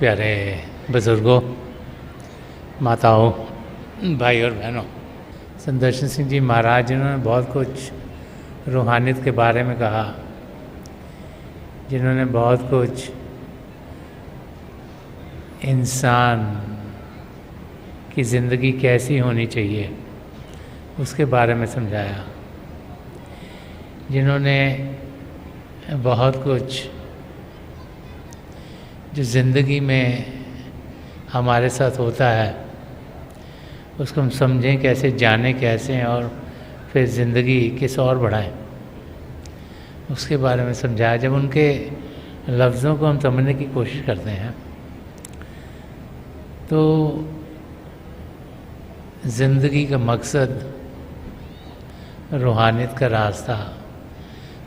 प्यारे बुज़ुर्गों, माताओं, भाई और बहनों, संदर्शन सिंह जी महाराज जिन्होंने बहुत कुछ रूहानियत के बारे में कहा, जिन्होंने बहुत कुछ इंसान की ज़िंदगी कैसी होनी चाहिए उसके बारे में समझाया, जिन्होंने बहुत कुछ जो ज़िंदगी में हमारे साथ होता है उसको हम समझें कैसे, जानें कैसे और फिर ज़िंदगी किस और बढ़ाएं, उसके बारे में समझाया। जब उनके लफ्ज़ों को हम समझने की कोशिश करते हैं तो ज़िंदगी का मकसद, रूहानियत का रास्ता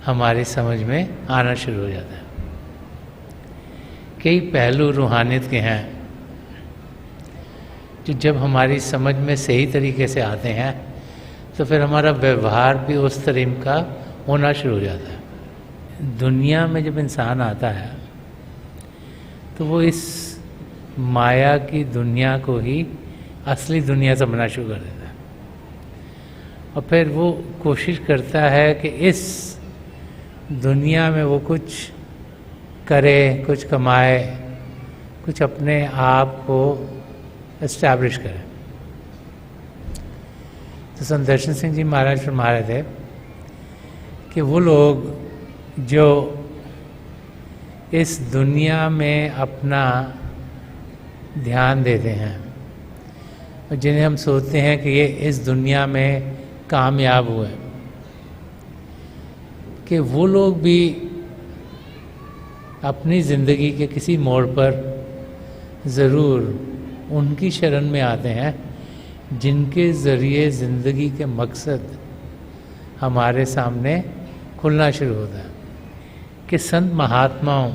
हमारी समझ में आना शुरू हो जाता है। कई पहलू रूहानियत के हैं जो जब हमारी समझ में सही तरीके से आते हैं तो फिर हमारा व्यवहार भी उस तरीके का होना शुरू हो जाता है। दुनिया में जब इंसान आता है तो वो इस माया की दुनिया को ही असली दुनिया समझना शुरू कर देता है और फिर वो कोशिश करता है कि इस दुनिया में वो कुछ करे, कुछ कमाए, कुछ अपने आप को एस्टैब्लिश करे। तो संदर्शन सिंह जी महाराज फरमा रहे थे कि वो लोग जो इस दुनिया में अपना ध्यान देते हैं और जिन्हें हम सोचते हैं कि ये इस दुनिया में कामयाब हुए, कि वो लोग भी अपनी ज़िंदगी के किसी मोड़ पर ज़रूर उनकी शरण में आते हैं जिनके ज़रिए ज़िंदगी के मकसद हमारे सामने खुलना शुरू होता है। कि संत महात्माओं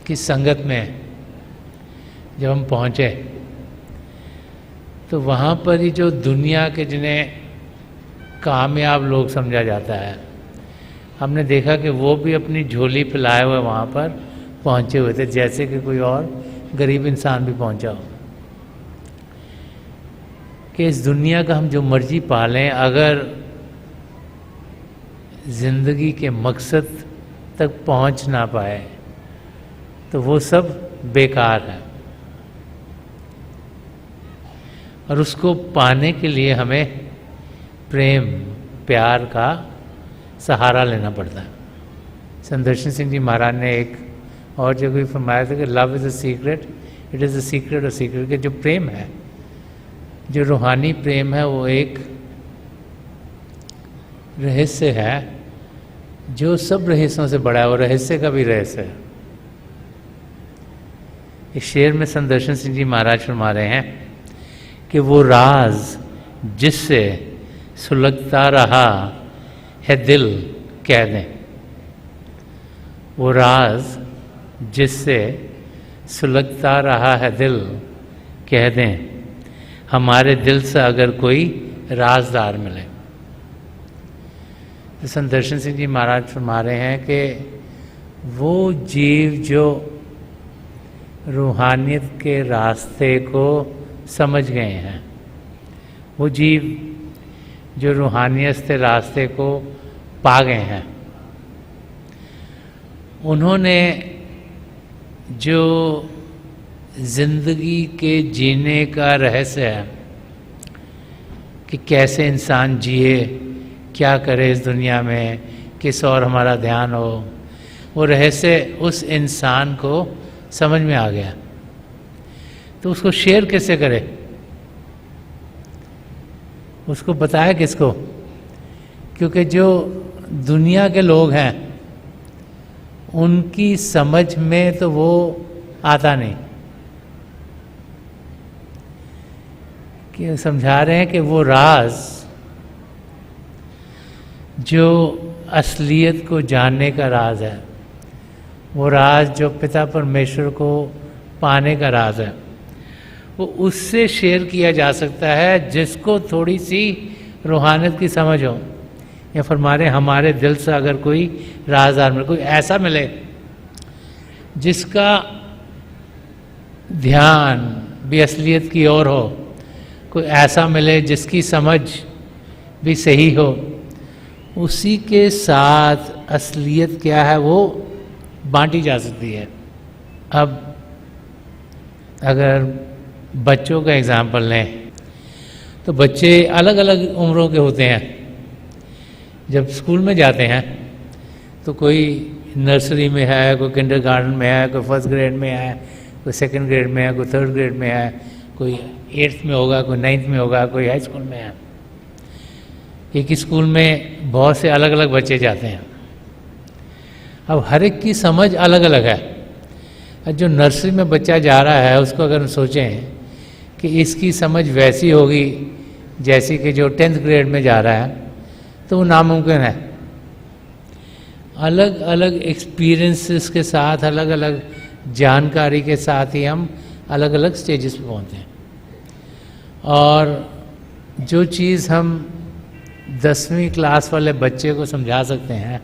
की संगत में जब हम पहुँचे तो वहाँ पर ही जो दुनिया के जिन्हें कामयाब लोग समझा जाता है, हमने देखा कि वो भी अपनी झोली फैलाए हुए वहाँ पर पहुँचे हुए थे, जैसे कि कोई और गरीब इंसान भी पहुँचा हो। कि इस दुनिया का हम जो मर्जी पालें, अगर ज़िंदगी के मकसद तक पहुँच ना पाए तो वो सब बेकार है और उसको पाने के लिए हमें प्रेम, प्यार का सहारा लेना पड़ता है। संदर्शन सिंह जी महाराज ने एक और जगह भी फरमाया था कि love is a secret, it is a secret of secret. कि जो प्रेम है, जो रूहानी प्रेम है, वो एक रहस्य है जो सब रहस्यों से बड़ा है, वो रहस्य का भी रहस्य है। इस शेर में संदर्शन सिंह जी महाराज फरमा रहे हैं कि वो राज जिससे सुलगता रहा है दिल कह दें, वो राज जिससे सुलगता रहा है दिल कह दें, हमारे दिल से अगर कोई राजदार मिले। तो संदर्शन सिंह जी महाराज फरमा रहे हैं कि वो जीव जो रूहानियत के रास्ते को समझ गए हैं, वो जीव जो रूहानियत के रास्ते को पा गए हैं, उन्होंने जो ज़िंदगी के जीने का रहस्य है कि कैसे इंसान जिए, क्या करे इस दुनिया में, किस और हमारा ध्यान हो, वो रहस्य उस इंसान को समझ में आ गया। तो उसको शेयर कैसे करे, उसको बताया किसको? क्योंकि जो दुनिया के लोग हैं उनकी समझ में तो वो आता नहीं। कि समझा रहे हैं कि वो राज जो असलियत को जानने का राज है, वो राज जो पिता परमेश्वर को पाने का राज है, वो उससे शेयर किया जा सकता है जिसको थोड़ी सी रूहानियत की समझ हो। या फरमा रहे हमारे दिल से अगर कोई राजदार मिले, कोई ऐसा मिले जिसका ध्यान भी असलियत की ओर हो, कोई ऐसा मिले जिसकी समझ भी सही हो, उसी के साथ असलियत क्या है वो बांटी जा सकती है। अब अगर बच्चों का एग्जाम्पल लें तो बच्चे अलग अलग उम्रों के होते हैं। जब स्कूल में जाते हैं तो कोई नर्सरी में है, कोई किंडरगार्टन में है, कोई फर्स्ट ग्रेड में है, कोई सेकंड ग्रेड में है, कोई थर्ड ग्रेड में है, कोई 8th में होगा, कोई 9th में होगा, कोई हाई स्कूल में है। एक ही स्कूल में बहुत से अलग अलग बच्चे जाते हैं। अब हर एक की समझ अलग अलग है। जो नर्सरी में बच्चा जा रहा है उसको अगर हम सोचें कि इसकी समझ वैसी होगी जैसी कि जो 10th ग्रेड में जा रहा है, तो वो नामुमकिन है। अलग अलग एक्सपीरियंसेस के साथ, अलग अलग जानकारी के साथ ही हम अलग अलग स्टेजेस पे पहुँचते हैं। और जो चीज़ हम 10वीं क्लास वाले बच्चे को समझा सकते हैं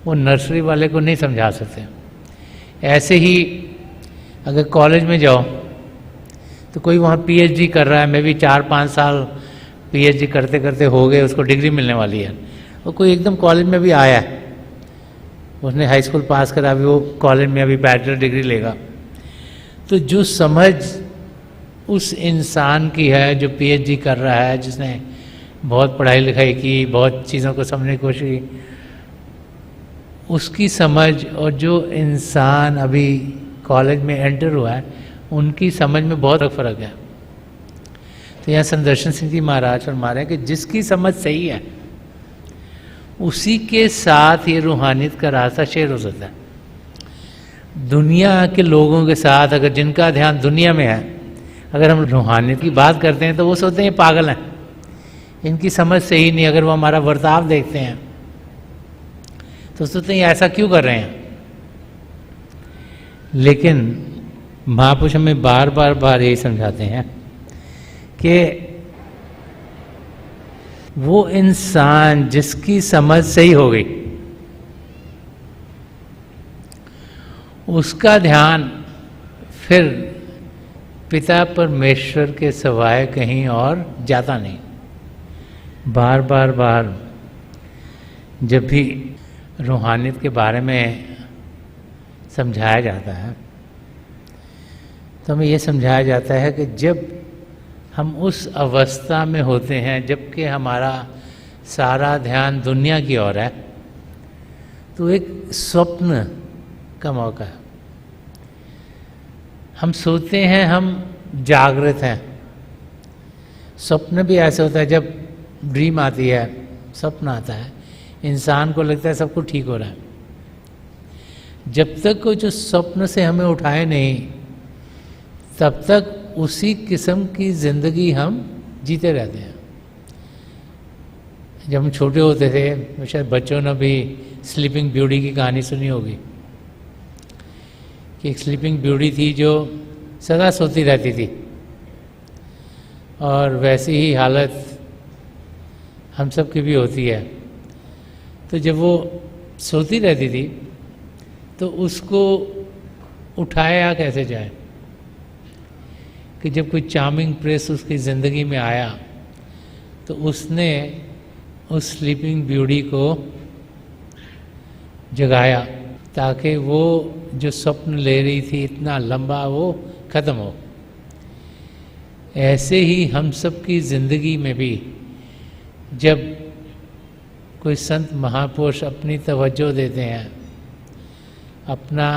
वो नर्सरी वाले को नहीं समझा सकते। ऐसे ही अगर कॉलेज में जाओ तो कोई वहाँ PhD कर रहा है, मे भी 4-5 साल PhD करते करते हो गए, उसको डिग्री मिलने वाली है। और कोई एकदम कॉलेज में भी आया है, उसने हाई स्कूल पास करा, अभी वो कॉलेज में अभी बैचलर डिग्री लेगा। तो जो समझ उस इंसान की है जो PhD कर रहा है, जिसने बहुत पढ़ाई लिखाई की, बहुत चीज़ों को समझने की कोशिश की, उसकी समझ और जो इंसान अभी कॉलेज में एंटर हुआ है उनकी समझ में बहुत फ़र्क है। तो यहाँ संदर्शन सिंह जी महाराज फरमा रहे हैं कि जिसकी समझ सही है उसी के साथ ये रूहानियत का रास्ता शेयर हो सकता है। दुनिया के लोगों के साथ अगर जिनका ध्यान दुनिया में है, अगर हम रूहानियत की बात करते हैं तो वो सोचते हैं ये पागल हैं, इनकी समझ सही नहीं। अगर वो हमारा बर्ताव देखते हैं तो सोचते हैं ऐसा क्यों कर रहे हैं। लेकिन महापुरुष हमें बार बार यही समझाते हैं कि वो इंसान जिसकी समझ सही हो गई उसका ध्यान फिर पिता परमेश्वर के सिवाय कहीं और जाता नहीं। बार जब भी रूहानियत के बारे में समझाया जाता है तो हमें ये समझाया जाता है कि जब हम उस अवस्था में होते हैं जबकि हमारा सारा ध्यान दुनिया की ओर है, तो एक स्वप्न का मौका है। हम सोते हैं हम जागृत हैं। स्वप्न भी ऐसे होता है, जब ड्रीम आती है, स्वप्न आता है, इंसान को लगता है सब कुछ ठीक हो रहा है। जब तक कोई जो स्वप्न से हमें उठाए नहीं, तब तक उसी किस्म की ज़िंदगी हम जीते रहते हैं। जब हम छोटे होते थे, शायद बच्चों ने भी स्लीपिंग ब्यूटी की कहानी सुनी होगी कि एक स्लीपिंग ब्यूटी थी जो सदा सोती रहती थी, और वैसी ही हालत हम सब की भी होती है। तो जब वो सोती रहती थी तो उसको उठाया कैसे जाए कि जब कोई चार्मिंग प्रिंस उसकी ज़िंदगी में आया तो उसने उस स्लीपिंग ब्यूटी को जगाया ताकि वो जो स्वप्न ले रही थी इतना लंबा वो ख़त्म हो। ऐसे ही हम सब की ज़िंदगी में भी जब कोई संत महापुरुष अपनी तवज्जो देते हैं, अपना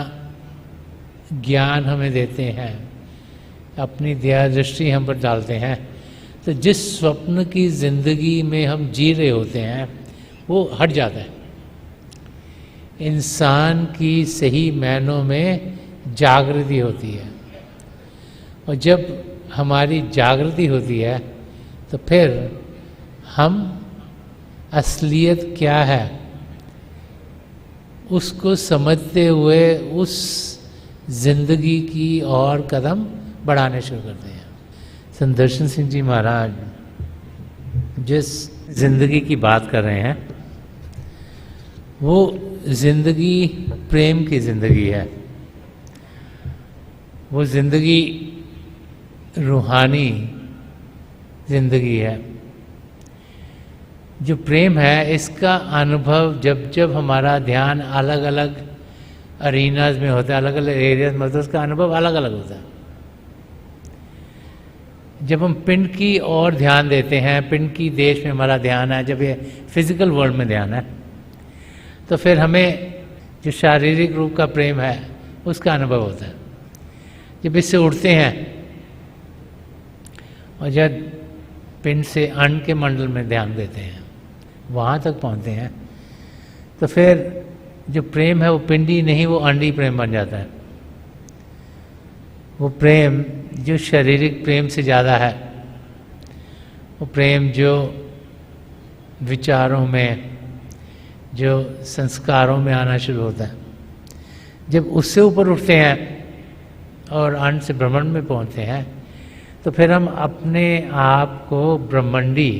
ज्ञान हमें देते हैं, अपनी दया दृष्टि हम पर डालते हैं, तो जिस स्वप्न की ज़िंदगी में हम जी रहे होते हैं वो हट जाता है। इंसान की सही मायनों में जागृति होती है, और जब हमारी जागृति होती है तो फिर हम असलियत क्या है उसको समझते हुए उस ज़िंदगी की और कदम बढ़ाने शुरू करते हैं। संदर्शन सिंह जी महाराज जिस ज़िंदगी की बात कर रहे हैं वो ज़िंदगी प्रेम की ज़िंदगी है। वो ज़िंदगी रूहानी ज़िंदगी है। जो प्रेम है इसका अनुभव जब जब हमारा ध्यान अलग अलग अरीनाज में होता है, अलग अलग एरियाज में होता है, उसका अनुभव अलग अलग होता है। जब हम पिंड की ओर ध्यान देते हैं, पिंड की देश में हमारा ध्यान है, जब ये फिजिकल वर्ल्ड में ध्यान है, तो फिर हमें जो शारीरिक रूप का प्रेम है उसका अनुभव होता है। जब इससे उठते हैं और जब पिंड से अंड के मंडल में ध्यान देते हैं, वहाँ तक पहुँचते हैं, तो फिर जो प्रेम है वो पिंडी नहीं, वो अंडी प्रेम बन जाता है। वो प्रेम जो शारीरिक प्रेम से ज़्यादा है, वो प्रेम जो विचारों में, जो संस्कारों में आना शुरू होता है, जब उससे ऊपर उठते हैं और अंड से ब्रह्मांड में पहुंचते हैं, तो फिर हम अपने आप को ब्रह्मांडी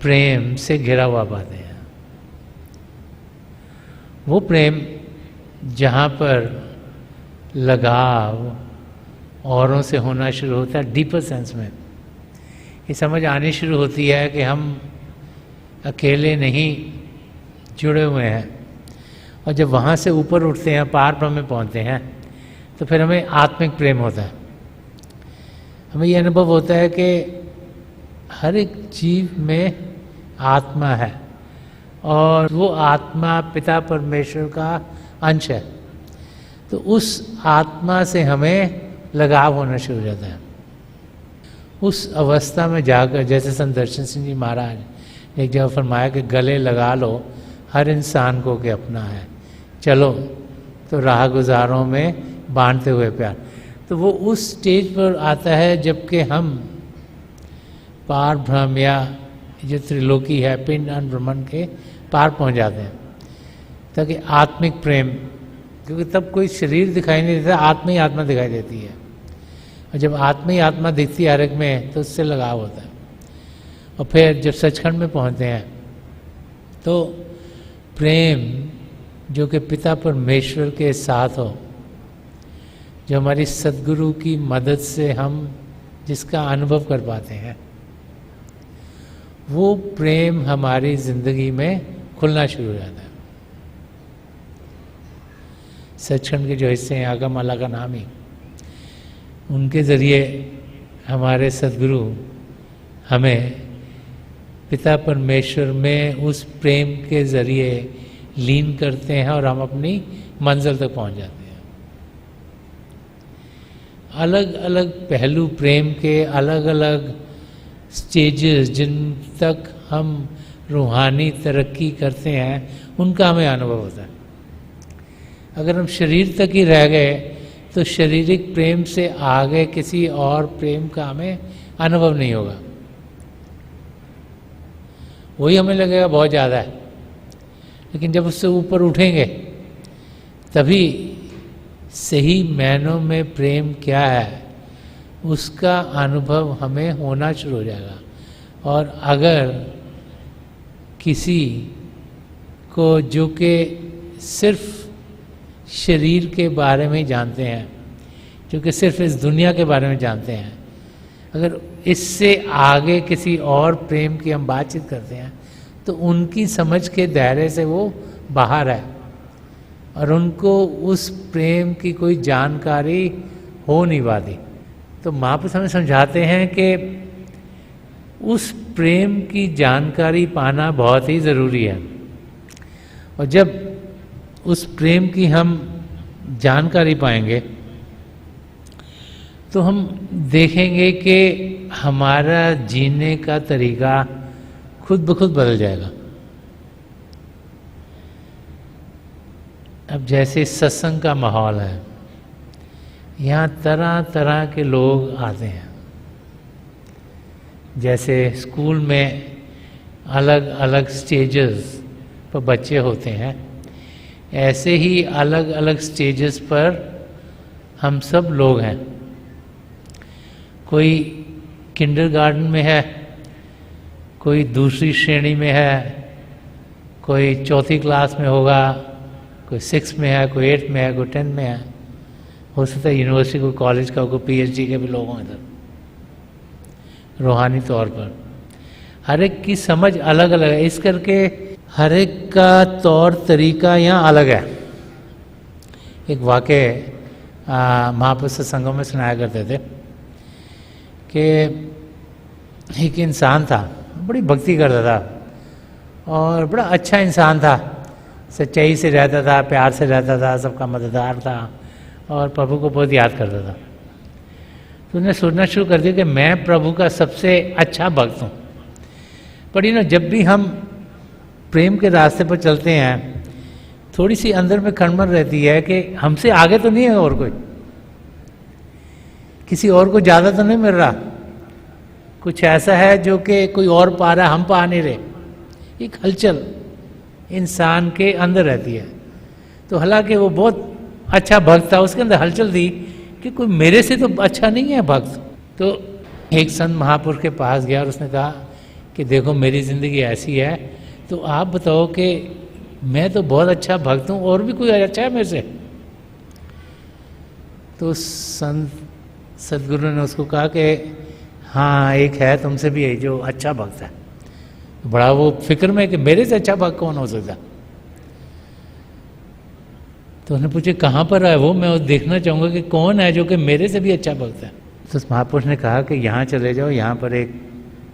प्रेम से घिरा हुआ पाते हैं। वो प्रेम जहाँ पर लगाव औरों से होना शुरू होता है, डीपर सेंस में ये समझ आनी शुरू होती है कि हम अकेले नहीं जुड़े हुए हैं। और जब वहाँ से ऊपर उठते हैं, पार ब्रह्म में पहुँचते हैं, तो फिर हमें आत्मिक प्रेम होता है। हमें ये अनुभव होता है कि हर एक जीव में आत्मा है और वो आत्मा पिता परमेश्वर का अंश है। तो उस आत्मा से हमें लगाव होना शुरू हो जाता है। उस अवस्था में जाकर, जैसे संत दर्शन सिंह जी महाराज ने एक जगह फरमाया कि गले लगा लो हर इंसान को कि अपना है, चलो तो राह गुजारों में बांटते हुए प्यार। तो वो उस स्टेज पर आता है जबकि हम पार ब्रह्म या जो त्रिलोकी है, पिंड अंड ब्रह्मांड के पार पहुंच जाते हैं, ताकि आत्मिक प्रेम, क्योंकि तब कोई शरीर दिखाई नहीं देता, आत्मा ही आत्मा दिखाई देती है। और जब आत्मा ही आत्मा दिखती है हर एक में, तो उससे लगाव होता है। और फिर जब सचखंड में पहुंचते हैं, तो प्रेम जो कि पिता परमेश्वर के साथ हो, जो हमारी सद्गुरु की मदद से हम जिसका अनुभव कर पाते हैं, वो प्रेम हमारी ज़िंदगी में खुलना शुरू हो जाता है। सचखंड के जो हिस्से हैं, आगम माला का नाम ही, उनके ज़रिए हमारे सद्गुरु हमें पिता परमेश्वर में उस प्रेम के ज़रिए लीन करते हैं और हम अपनी मंजिल तक पहुंच जाते हैं। अलग अलग पहलू प्रेम के, अलग अलग स्टेजेस जिन तक हम रूहानी तरक्की करते हैं, उनका हमें अनुभव होता है। अगर हम शरीर तक ही रह गए तो शारीरिक प्रेम से आगे किसी और प्रेम का हमें अनुभव नहीं होगा। वही हमें लगेगा बहुत ज़्यादा है, लेकिन जब उससे ऊपर उठेंगे तभी सही मायनों में प्रेम क्या है उसका अनुभव हमें होना शुरू हो जाएगा। और अगर किसी को जो कि सिर्फ शरीर के बारे में जानते हैं, जो कि सिर्फ इस दुनिया के बारे में जानते हैं, अगर इससे आगे किसी और प्रेम की हम बातचीत करते हैं तो उनकी समझ के दायरे से वो बाहर है और उनको उस प्रेम की कोई जानकारी हो नहीं पाती। तो महापुरुष हमें समझाते हैं कि उस प्रेम की जानकारी पाना बहुत ही ज़रूरी है। और जब उस प्रेम की हम जानकारी पाएंगे तो हम देखेंगे कि हमारा जीने का तरीका खुद ब खुद बदल जाएगा। अब जैसे सत्संग का माहौल है, यहाँ तरह तरह के लोग आते हैं। जैसे स्कूल में अलग अलग स्टेजेस पर बच्चे होते हैं, ऐसे ही अलग अलग स्टेजेस पर हम सब लोग हैं। कोई किंडरगार्टन में है, कोई दूसरी श्रेणी में है, कोई चौथी क्लास में होगा, कोई 6 में है, कोई 8 में है, कोई 10 में है। हो सकता है यूनिवर्सिटी को, कॉलेज का, कोई पीएचडी के भी लोग हों इधर, रूहानी तौर पर। हर एक की समझ अलग अलग है, इस करके हर एक का तौर तरीका यहाँ अलग है। एक वाक़े महापुरुष सत्संगों में सुनाया करते थे कि एक इंसान था, बड़ी भक्ति करता था और बड़ा अच्छा इंसान था, सच्चाई से रहता था, प्यार से रहता था, सबका मददगार था और प्रभु को बहुत याद करता था। तो उन्हें सोचना शुरू कर दिया कि मैं प्रभु का सबसे अच्छा भक्त हूँ। पर जब भी हम प्रेम के रास्ते पर चलते हैं, थोड़ी सी अंदर में खड़मड़ रहती है कि हमसे आगे तो नहीं है और कोई, किसी और को ज़्यादा तो नहीं मिल रहा, कुछ ऐसा है जो कि कोई और पा रहा है, हम पा नहीं रहे। एक हलचल इंसान के अंदर रहती है। तो हालांकि वो बहुत अच्छा भक्त था, उसके अंदर हलचल थी कि कोई मेरे से तो अच्छा नहीं है भक्त। तो एक संत महापुरुष के पास गया और उसने कहा कि देखो मेरी ज़िंदगी ऐसी है, तो आप बताओ कि मैं तो बहुत अच्छा भक्त हूँ, और भी कोई अच्छा है मेरे से? तो संत सदगुरु ने उसको कहा कि हाँ एक है तुमसे भी, जो अच्छा भक्त है। बड़ा वो फिक्र में कि मेरे से अच्छा भक्त कौन हो सकता। तो उन्होंने पूछे कहाँ पर है वो, मैं देखना चाहूँगा कि कौन है जो कि मेरे से भी अच्छा भक्त है। तो महापुरुष ने कहा कि यहाँ चले जाओ, यहाँ पर एक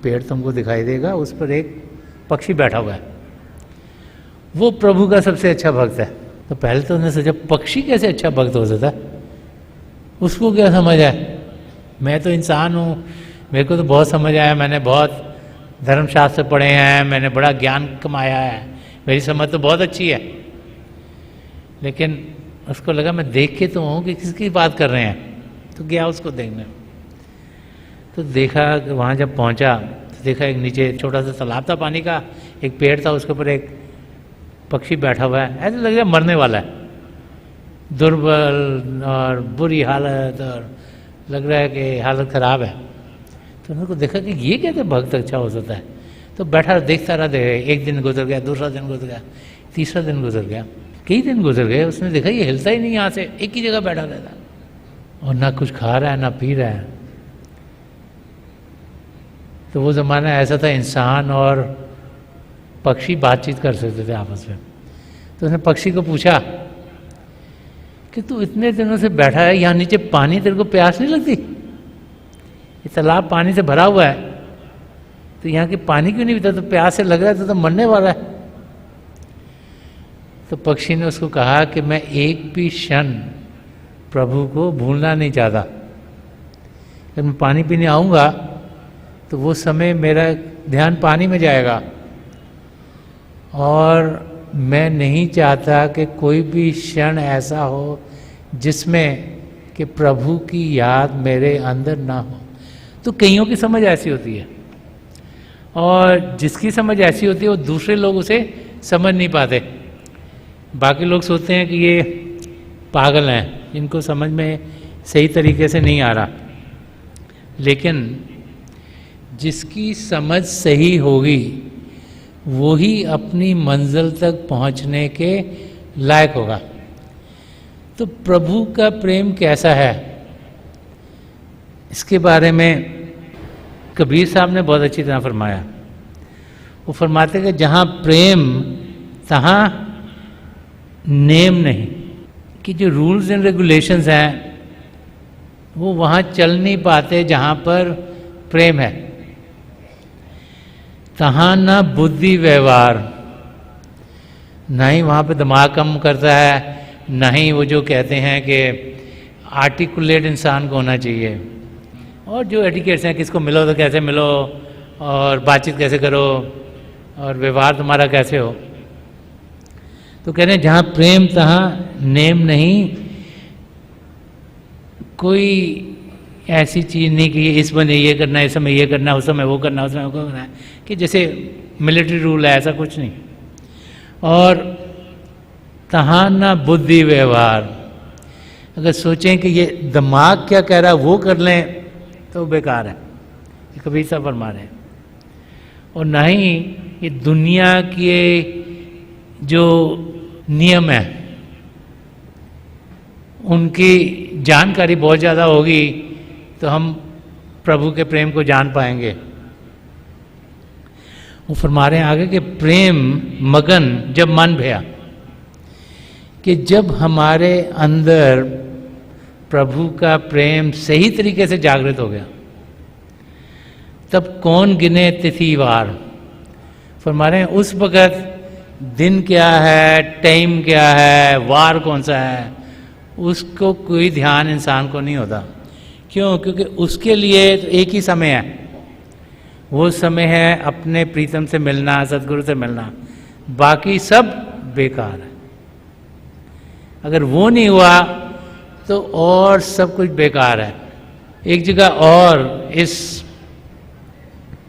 पेड़ तुमको दिखाई देगा, उस पर एक पक्षी बैठा हुआ है, वो प्रभु का सबसे अच्छा भक्त है। तो पहले तो उन्होंने सोचा पक्षी कैसे अच्छा भक्त हो सकता, उसको क्या समझ है, मैं तो इंसान हूँ, मेरे को तो बहुत समझ आया, मैंने बहुत धर्मशास्त्र पढ़े हैं, मैंने बड़ा ज्ञान कमाया है, मेरी समझ तो बहुत अच्छी है। लेकिन उसको लगा मैं देख के तो हूँ कि किसकी बात कर रहे हैं। तो गया उसको देखने, तो देखा वहाँ जब पहुँचा तो देखा एक नीचे छोटा सा तालाब था पानी का, एक पेड़ था, उसके ऊपर एक पक्षी बैठा हुआ है, ऐसे लग रहा है मरने वाला है, दुर्बल और बुरी हालत, और लग रहा है कि हालत ख़राब है। तो उनको देखा कि ये कैसे भक्त अच्छा हो सकता है। तो बैठा देखता रहा, एक दिन गुजर गया, दूसरा दिन गुजर गया, तीसरा दिन गुजर गया, कई दिन गुजर गए। उसने देखा ये हिलता ही नहीं, यहाँ से एक ही जगह बैठा रहता और ना कुछ खा रहा है ना पी रहा है। तो वो ज़माना ऐसा था इंसान और पक्षी बातचीत कर सकते थे आपस में। तो उसने पक्षी को पूछा कि तू इतने दिनों से बैठा है यहाँ नीचे, पानी तेरे को प्यास नहीं लगती? ये तालाब पानी से भरा हुआ है, तो यहाँ के पानी क्यों नहीं पीता? तो प्यास से लग रहा है तो मरने वाला है। तो पक्षी ने उसको कहा कि मैं एक भी क्षण प्रभु को भूलना नहीं चाहता। जब मैं पानी पीने आऊँगा तो वो समय मेरा ध्यान पानी में जाएगा, और मैं नहीं चाहता कि कोई भी क्षण ऐसा हो जिसमें कि प्रभु की याद मेरे अंदर ना हो। तो कईयों की समझ ऐसी होती है, और जिसकी समझ ऐसी होती है वो दूसरे लोग उसे समझ नहीं पाते। बाकी लोग सोचते हैं कि ये पागल हैं, इनको समझ में सही तरीके से नहीं आ रहा। लेकिन जिसकी समझ सही होगी वो ही अपनी मंजिल तक पहुंचने के लायक होगा। तो प्रभु का प्रेम कैसा है, इसके बारे में कबीर साहब ने बहुत अच्छी तरह फरमाया। वो फरमाते कि जहाँ प्रेम तहाँ नेम नहीं, कि जो रूल्स एंड रेगुलेशंस हैं वो वहाँ चल नहीं पाते जहाँ पर प्रेम है। तहाँ ना बुद्धि व्यवहार, ना ही वहाँ पे दिमाग कम करता है, ना ही वो जो कहते हैं कि आर्टिकुलेट इंसान को होना चाहिए, और जो एटिकेट्स हैं, किसको मिलो तो कैसे मिलो, और बातचीत कैसे करो, और व्यवहार तुम्हारा कैसे हो। तो कह रहे हैं जहाँ प्रेम तहाँ नेम नहीं, कोई ऐसी चीज़ नहीं कि इस बने ये करना है, इस समय ये करना है, उस समय वो करना है, उस समय वो करना है, कि जैसे मिलिट्री रूल है, ऐसा कुछ नहीं। और तहाँ ना बुद्धि व्यवहार, अगर सोचें कि ये दिमाग क्या कह रहा है वो कर लें तो बेकार है, ये कबीर साहब फरमा रहे हैं। और ना ही ये दुनिया के जो नियम है उनकी जानकारी बहुत ज़्यादा होगी तो हम प्रभु के प्रेम को जान पाएंगे। वो फरमा रहे हैं आगे कि प्रेम मगन जब मन भया, कि जब हमारे अंदर प्रभु का प्रेम सही तरीके से जागृत हो गया तब कौन गिने तिथिवार। फरमा रहे हैं उस वक़्त दिन क्या है, टाइम क्या है, वार कौन सा है, उसको कोई ध्यान इंसान को नहीं होता। क्यों? क्योंकि उसके लिए तो एक ही समय है, वो समय है अपने प्रीतम से मिलना, सदगुरु से मिलना, बाकी सब बेकार है। अगर वो नहीं हुआ तो और सब कुछ बेकार है। एक जगह और इस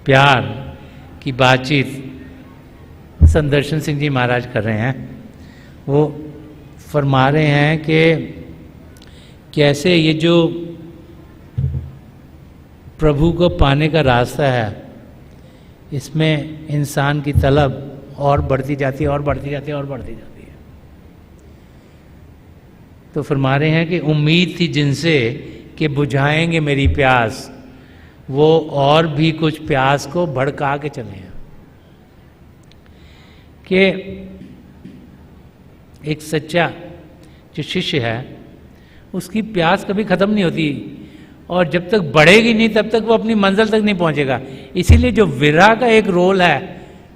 प्यार की बातचीत संदर्शन सिंह जी महाराज कर रहे हैं। वो फरमा रहे हैं कि कैसे ये जो प्रभु को पाने का रास्ता है इसमें इंसान की तलब और बढ़ती जाती है और बढ़ती जाती है और बढ़ती जाती है। तो फरमा रहे हैं कि उम्मीद थी जिनसे कि बुझाएंगे मेरी प्यास, वो और भी कुछ प्यास को भड़का के चले हैं। कि एक सच्चा जो शिष्य है उसकी प्यास कभी ख़त्म नहीं होती और जब तक बढ़ेगी नहीं तब तक वो अपनी मंजिल तक नहीं पहुंचेगा। इसीलिए जो विरह का एक रोल है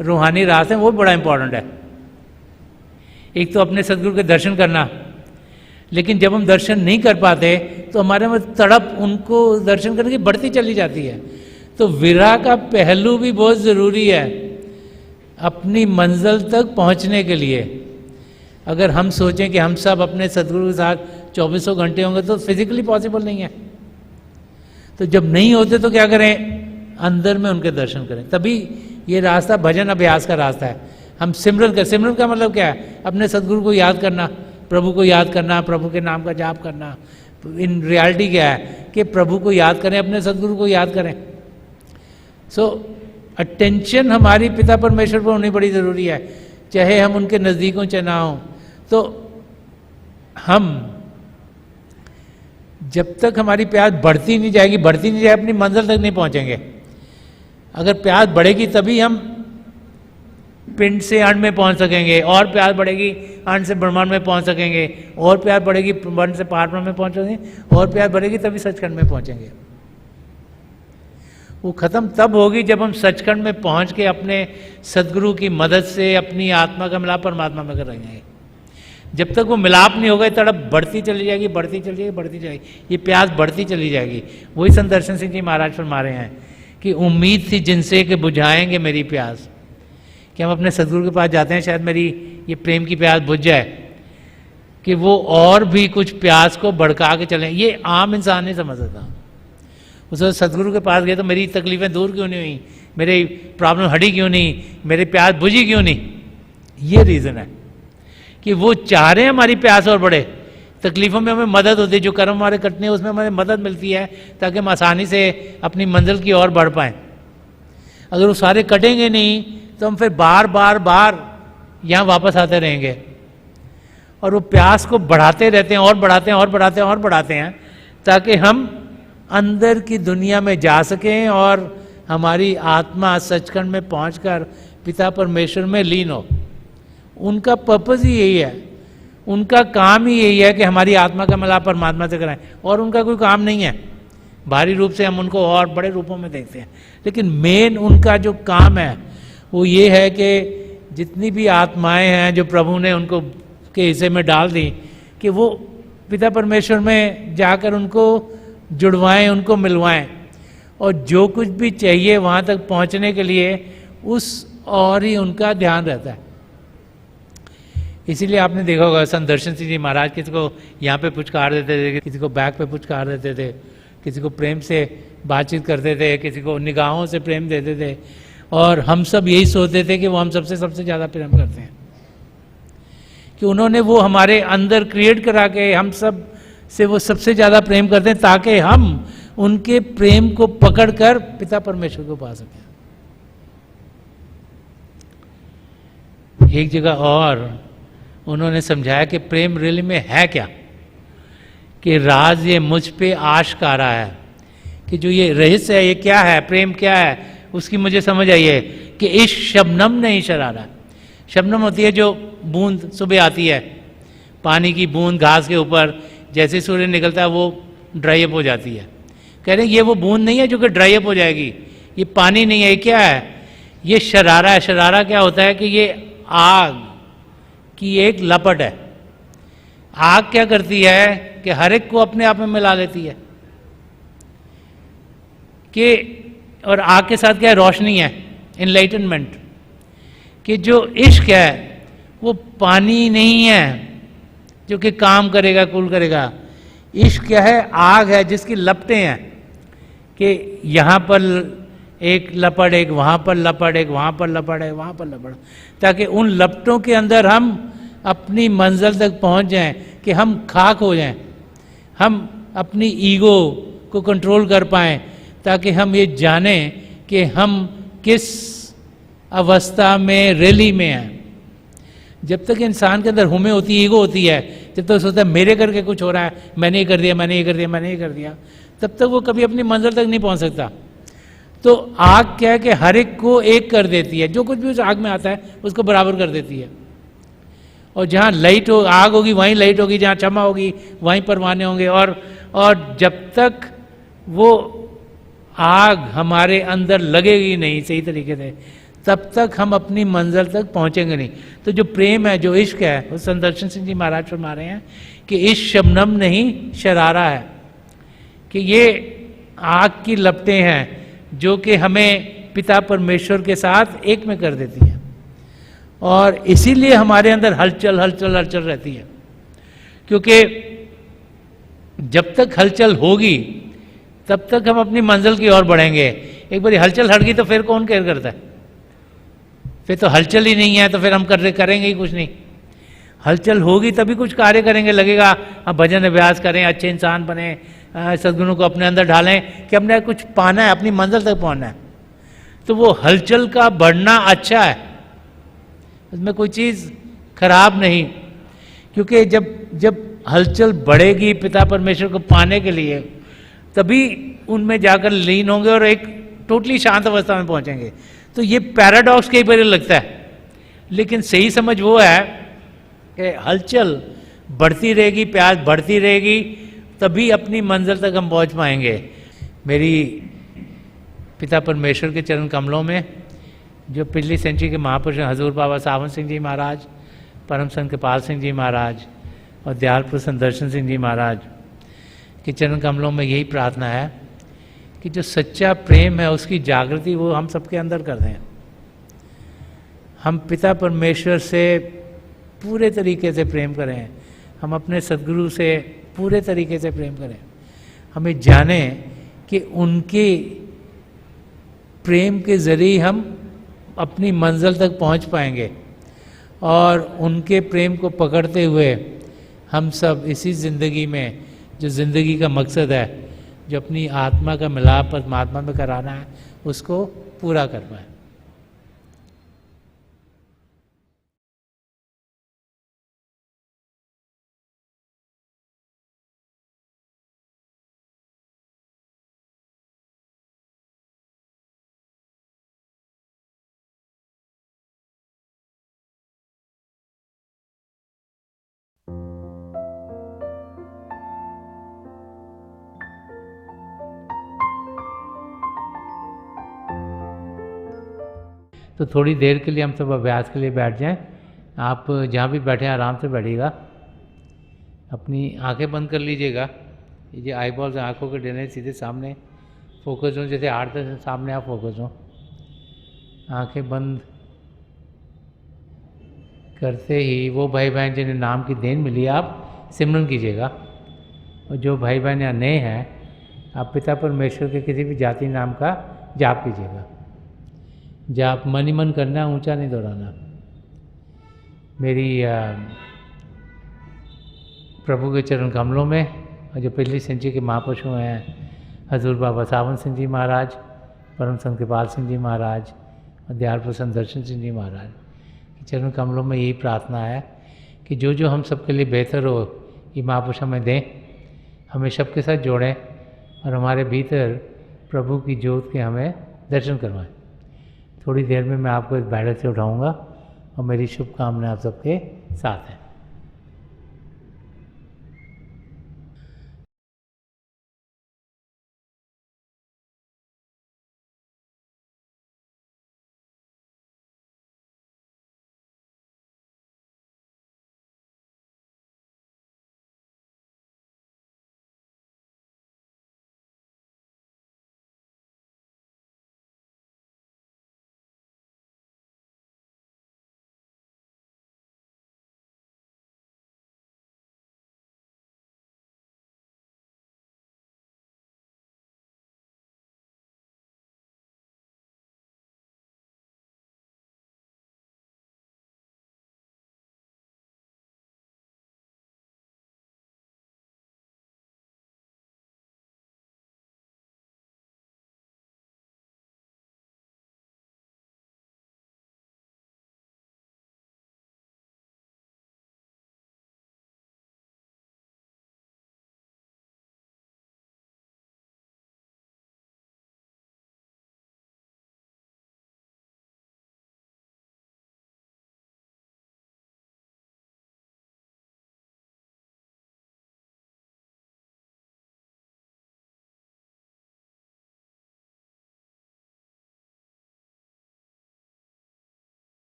रूहानी रास्ते में वो बड़ा इंपॉर्टेंट है। एक तो अपने सदगुरु के दर्शन करना, लेकिन जब हम दर्शन नहीं कर पाते तो हमारे में तड़प उनको दर्शन करने की बढ़ती चली जाती है। तो विरह का पहलू भी बहुत ज़रूरी है अपनी मंजिल तक पहुंचने के लिए। अगर हम सोचें कि हम सब अपने सदगुरु के साथ 2400 घंटे होंगे तो फिजिकली पॉसिबल नहीं है। तो जब नहीं होते तो क्या करें? अंदर में उनके दर्शन करें। तभी ये रास्ता भजन अभ्यास का रास्ता है। हम सिमरन कर, सिमरन का मतलब क्या है? अपने सदगुरु को याद करना, प्रभु को याद करना, प्रभु के नाम का जाप करना। इन रियलिटी क्या है कि प्रभु को याद करें, अपने सदगुरु को याद करें। सो अटेंशन हमारी पिता परमेश्वर पर होनी बड़ी ज़रूरी है, चाहे हम उनके नज़दीक हों चाहे ना हों। तो हम जब तक हमारी प्यास बढ़ती नहीं जाएगी, बढ़ती नहीं जाएगी, अपनी मंजिल तक नहीं पहुंचेंगे। अगर प्यास बढ़ेगी तभी हम पिंड से अंड में पहुंच सकेंगे, और प्यास बढ़ेगी अंड से ब्रह्मांड में पहुंच सकेंगे, और प्यास बढ़ेगी ब्रह्मांड से पारब्रह्म में पहुंचेंगे, और प्यास बढ़ेगी तभी सचखंड में पहुंचेंगे। वो ख़त्म तब होगी जब हम सचखंड में पहुंच के अपने सदगुरु की मदद से अपनी आत्मा का मिलाप परमात्मा में कर रहेंगे। जब तक वो मिलाप नहीं होगा तड़प बढ़ती चली जाएगी, बढ़ती चली जाएगी, बढ़ती जाएगी, ये प्यास बढ़ती चली जाएगी। वही संदर्शन सिंह जी महाराज फरमा रहे हैं कि उम्मीद थी जिनसे कि बुझाएंगे मेरी प्यास, कि हम अपने सदगुरु के पास जाते हैं शायद मेरी ये प्रेम की प्यास बुझ जाए, कि वो और भी कुछ प्यास को भड़का के चलें। ये आम इंसान नहीं समझ सकता। उस वक्त सदगुरु के पास गए तो मेरी तकलीफ़ें दूर क्यों नहीं हुई, मेरी प्रॉब्लम हटी क्यों नहीं, मेरी प्यास बुझी क्यों नहीं। ये रीज़न है कि वो चाह रहे हैं हमारी प्यास और बढ़े, तकलीफ़ों में हमें मदद होती है, जो कर्म हमारे कटने हैं उसमें हमें मदद मिलती है ताकि हम आसानी से अपनी मंजिल की ओर बढ़ पाएँ। अगर वो सारे कटेंगे नहीं तो हम फिर बार बार बार यहाँ वापस आते रहेंगे और वो प्यास को बढ़ाते रहते हैं और बढ़ाते हैं और बढ़ाते हैं और बढ़ाते हैं ताकि हम अंदर की दुनिया में जा सकें और हमारी आत्मा सचखंड में पहुंचकर पिता परमेश्वर में लीन हो। उनका पर्पस ही यही है, उनका काम ही यही है कि हमारी आत्मा का मिलाप परमात्मा से कराएं, और उनका कोई काम नहीं है। बाहरी रूप से हम उनको और बड़े रूपों में देखते हैं, लेकिन मेन उनका जो काम है वो ये है कि जितनी भी आत्माएं हैं जो प्रभु ने उनको के हिस्से में डाल दी, कि वो पिता परमेश्वर में जाकर उनको जुड़वाएं, उनको मिलवाएं, और जो कुछ भी चाहिए वहाँ तक पहुँचने के लिए उस और ही उनका ध्यान रहता है। इसीलिए आपने देखा होगा संदर्शन सिंह जी महाराज किसी को यहाँ पे पुचकार देते थे, किसी को बैक पे पुचकार देते थे, किसी को प्रेम से बातचीत करते थे, किसी को निगाहों से प्रेम देते थे, और हम सब यही सोचते थे कि वो हम सबसे ज़्यादा प्रेम करते हैं, कि उन्होंने वो हमारे अंदर क्रिएट करा के हम सब से वो सबसे ज़्यादा प्रेम करते हैं ताकि हम उनके प्रेम को पकड़कर पिता परमेश्वर को पा सकें। एक जगह और उन्होंने समझाया कि प्रेम रियली में है क्या, कि राज ये मुझ पे आशकारा है, कि जो ये रहस्य है, ये क्या है, प्रेम क्या है, उसकी मुझे समझ आई है कि इस शबनम नहीं शरारा। शबनम होती है जो बूंद सुबह आती है, पानी की बूंद घास के ऊपर, जैसे सूर्य निकलता है वो ड्राई अप हो जाती है। कह रहे हैं ये वो बूंद नहीं है जो कि ड्राई अप हो जाएगी, ये पानी नहीं है, ये क्या है, ये शरारा है। शरारा क्या होता है कि ये आग की एक लपट है। आग क्या करती है कि हर एक को अपने आप में मिला लेती है, कि और आग के साथ क्या है, रोशनी है, इनलाइटनमेंट। कि जो इश्क है वो पानी नहीं है जो कि काम करेगा, कूल करेगा। इश्क क्या है, आग है जिसकी लपटें हैं, कि यहाँ पर एक लपट, एक वहाँ पर लपट, एक वहाँ पर लपट है, वहाँ पर लपट, ताकि उन लपटों के अंदर हम अपनी मंजिल तक पहुँच जाएं, कि हम खाक हो जाएं, हम अपनी ईगो को कंट्रोल कर पाएं, ताकि हम ये जानें कि हम किस अवस्था में रैली में हैं। जब तक इंसान के अंदर हुमे होती है, ईगो होती है, जब तक सोचता है मेरे करके कुछ हो रहा है, मैंने ये कर दिया, मैंने ये कर दिया, मैंने ये कर दिया, तब तक वो कभी अपनी मंजिल तक नहीं पहुंच सकता। तो आग क्या है कि हर एक को एक कर देती है, जो कुछ भी उस आग में आता है उसको बराबर कर देती है। और जहाँ लाइट हो, आग होगी वहीं लाइट होगी, जहाँ क्षमा होगी वहीं परवाने होंगे। और जब तक वो आग हमारे अंदर लगेगी नहीं सही तरीके से, तब तक हम अपनी मंजिल तक पहुंचेंगे नहीं। तो जो प्रेम है, जो इश्क है, वो संदर्शन सिंह जी महाराज फरमा रहे हैं कि इस शबनम नहीं शरारा है, कि ये आग की लपटें हैं जो कि हमें पिता परमेश्वर के साथ एक में कर देती हैं, और इसीलिए हमारे अंदर हलचल हलचल हलचल रहती है। क्योंकि जब तक हलचल होगी तब तक हम अपनी मंजिल की ओर बढ़ेंगे। एक बार हलचल हट गई तो फिर कौन केयर करता है, फिर तो हलचल ही नहीं है, तो फिर हम करेंगे ही कुछ नहीं। हलचल होगी तभी कुछ कार्य करेंगे, लगेगा हम भजन अभ्यास करें, अच्छे इंसान बने, सद्गुणों को अपने अंदर डालें, कि हमने कुछ पाना है, अपनी मंजिल तक पहुंचना है। तो वो हलचल का बढ़ना अच्छा है, उसमें कोई चीज़ खराब नहीं। क्योंकि जब हलचल बढ़ेगी पिता परमेश्वर को पाने के लिए, तभी उनमें जाकर लीन होंगे और एक टोटली शांत अवस्था में पहुंचेंगे। तो ये पैराडॉक्स कई बार लगता है, लेकिन सही समझ वो है कि हलचल बढ़ती रहेगी, प्यास बढ़ती रहेगी, तभी अपनी मंजिल तक हम पहुंच पाएंगे। मेरी पिता परमेश्वर के चरण कमलों में जो पिछली सेंचुरी के महापुरुष हजूर बाबा सावन सिंह जी महाराज, परम संत कृपाल सिंह जी महाराज और दयालपुर संदर्शन सिंह जी महाराज के चरण कमलों में यही प्रार्थना है कि जो सच्चा प्रेम है उसकी जागृति वो हम सबके अंदर कर दें। हम पिता परमेश्वर से पूरे तरीके से प्रेम करें, हम अपने सद्गुरु से पूरे तरीके से प्रेम करें। हमें जानें कि उनके प्रेम के ज़रिए हम अपनी मंजिल तक पहुंच पाएंगे, और उनके प्रेम को पकड़ते हुए हम सब इसी ज़िंदगी में, जो ज़िंदगी का मकसद है, जो अपनी आत्मा का मिलाप परमात्मा में कराना है, उसको पूरा कर पाए। तो थोड़ी देर के लिए हम सब अभ्यास के लिए बैठ जाएं। आप जहाँ भी बैठे हैं आराम से बैठिएगा, अपनी आंखें बंद कर लीजिएगा। ये जो आई बॉल्स आँखों के देने सीधे सामने फोकस हो, जैसे 8-10 सामने आप फोकस हो। आंखें बंद करते ही वो भाई बहन जिन्हें नाम की देन मिली आप सिमरन कीजिएगा, और जो भाई बहन यहाँ नए हैं आप पिता परमेश्वर के किसी भी जाति नाम का जाप कीजिएगा। जाप मन ही मन करना, ऊंचा नहीं दोहराना। मेरी प्रभु के चरण कमलों में, और जो पिछली सेंचुरी के महापुरुष हैं हजूर बाबा सावन सिंह जी महाराज, परम संत कृपाल सिंह जी महाराज और दयालपुर संदर्शन सिंह जी महाराज के चरण कमलों में यही प्रार्थना है कि जो जो हम सबके लिए बेहतर हो ये महापुरुष हमें दें, हमें सबके साथ जोड़ें और हमारे भीतर प्रभु की ज्योत के हमें दर्शन करवाएं। थोड़ी देर में मैं आपको इस बैठक से उठाऊंगा और मेरी शुभकामनाएं आप सबके साथ हैं।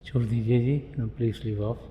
छोड़ दीजिए जी, प्लीज़ लीव ऑफ।